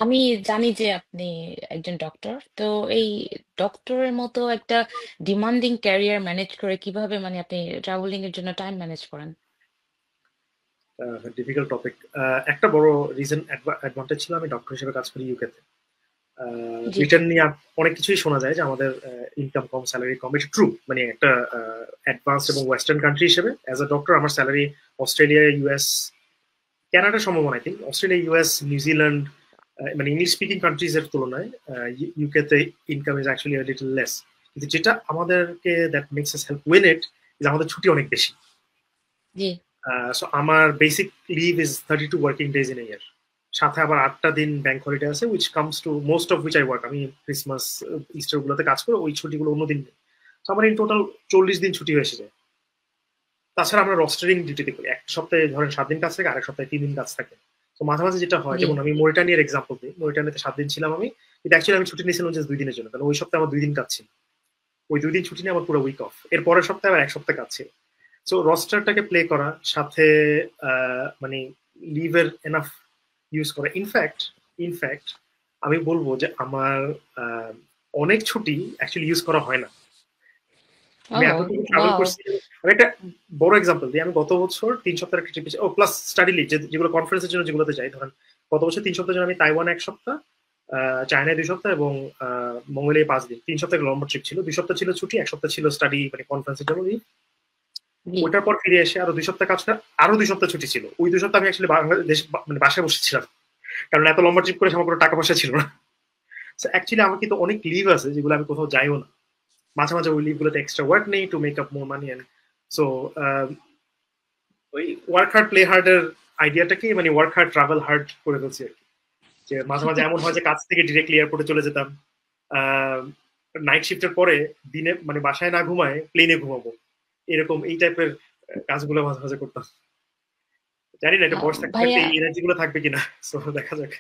আমি জানি যে আপনি একজন ডক্টর। তো এই ডক্টরের মতো একটা ডিমান্ডিং ক্যারিয়ার ম্যানেজ করে কিভাবে মানে আপনি ট্রাভেলিং এর জন্য টাইম ম্যানেজ করেন? Difficult topic. একটা বড় রিজন অ্যাডভান্টেজ ছিল আমি ডক্টর হিসেবে কাজ করি ইউকেতে। জি। ব্রিটেন নিয়ে অনেক কিছুই শোনা যায় যে আমাদের ইনকাম কম, স্যালারি কম। এটা ট্রু, মানে একটা অ্যাডভান্স এবং ওয়েস্টার্ন কান্ট্রি হিসেবে অ্যাজ আ ডক্টর আমার স্যালারি অস্ট্রেলিয়া, ইউএস, কানাডা সম্ভাবনা I think, Australia, US, New Zealand, মানে ইংলিশ স্পিকিং কান্ট্রিজ এর তুলনায় ইউকেতে income is actually little less. কিন্তু যেটা আমাদেরকে that makes us help win it যে আমাদের ছুটি অনেক বেশি। জি। সো আমার basic leave is 32 working days in a year. সাথে আবার 8টা দিন ব্যাংক হলিডে আছে, which comes to most of which I work. আমি ক্রিসমাস, ইস্টার গুলোতে কাজ করে ওই ছুটিগুলো অন্য দিন নেই। তো আমার ইন টোটাল 40 দিন ছুটি হয়ে এসেছে। তাছাড়া আমরা রস্টারিং ডিউটিতে করি, এক সপ্তাহে ধরেন 7 দিন কাজ থাকে, আরেক সপ্তাহে 3 দিন কাজ থাকে। তো মাঝে মাঝে যেটা হয়, জি। যেমন আমি মরিটানিয়ার এক্সাম্পল দিই, মরিটানিয়াতে 7 দিন ছিলাম আমি, কিন্তু অ্যাকচুয়ালি আমি ছুটি নিয়েছিলাম জাস্ট 2 দিনের জন্য, কারণ ওই সপ্তাহে আমার 2 দিন কাজ ছিল। ওই 2 দিন ছুটি নিয়ে আমার পুরো উইক অফ, এর পরের সপ্তাহে আবার এক সপ্তাহ কাজ ছিল। সো রস্টারটাকে প্লে করা, সাথে মানে লিভের এনাফ ইউজ করা। ইনফ্যাক্ট আমি বলবো যে আমার আহ, অনেক ছুটি অ্যাকচুয়ালি ইউজ করা হয় না। ও, আমি এতটুকু ট্রাভেল ওয়াও। করছি। আমি একটা বড় এক্সাম্পল দিই, আমি গত বছর 3 সপ্তাহের একটা ট্রিপ, ও প্লাস স্টাডি লিভ, যেগুলো কনফারেন্সের জন্য যেগুলোতে যাই, ধরেন গত বছর 3 সপ্তাহের জন্য আমি তাইওয়ানে 1 সপ্তাহ, চায়নায় 2 সপ্তাহ, এবং মঙ্গোলিয়ায় 5 দিন। 3 সপ্তাহের লম্বা ট্রিপ ছিল। 2 সপ্তাহ ছিল ছুটি, 1 সপ্তাহ ছিল স্টাডি মানে কনফারেন্সের জন্য leave। জি। ওইটার পর ফিরে এসে আরো 2 সপ্তাহ কাজ করে আরো 2 সপ্তাহ ছুটি ছিল। ওই 2 সপ্তাহ আমি আসলে বাংলাদেশ মানে বাসায় বসেছিলাম, কারণ এত লম্বা ট্রিপ করে আমার কোনো টাকা পয়সা ছিল না। অ্যাকচুয়ালি আমার কিন্তু অনেক লিভ আছে যেগুলো আমি কোথাও যাইও না। মাঝে মাঝে ওই লিভ গুলোতে এক্সট্রা ওয়ার্ক নেই to make up more money. And so ওই ওয়ার্ক হার্ড প্লে হার্ড এর আইডিয়াটাকে মানে ওয়ার্ক হার্ড ট্রাভেল হার্ড করে ফেলছি আর কি। যে মাঝে মাঝে এমন হয় যে কাজ থেকে ডিরেক্টলি এয়ারপোর্টে চলে যেতাম, নাইট শিফটের পরে দিনে মানে বাসায় না ঘুমায় প্লেনে ঘুমাবো, এরকম এই টাইপের কাজগুলো মাঝে মাঝে করতাম। জানি না এটা বয়স থাকতে থাকতে ভাইয়া, এই এনার্জি গুলো থাকবে কিনা। সো দেখা যাক।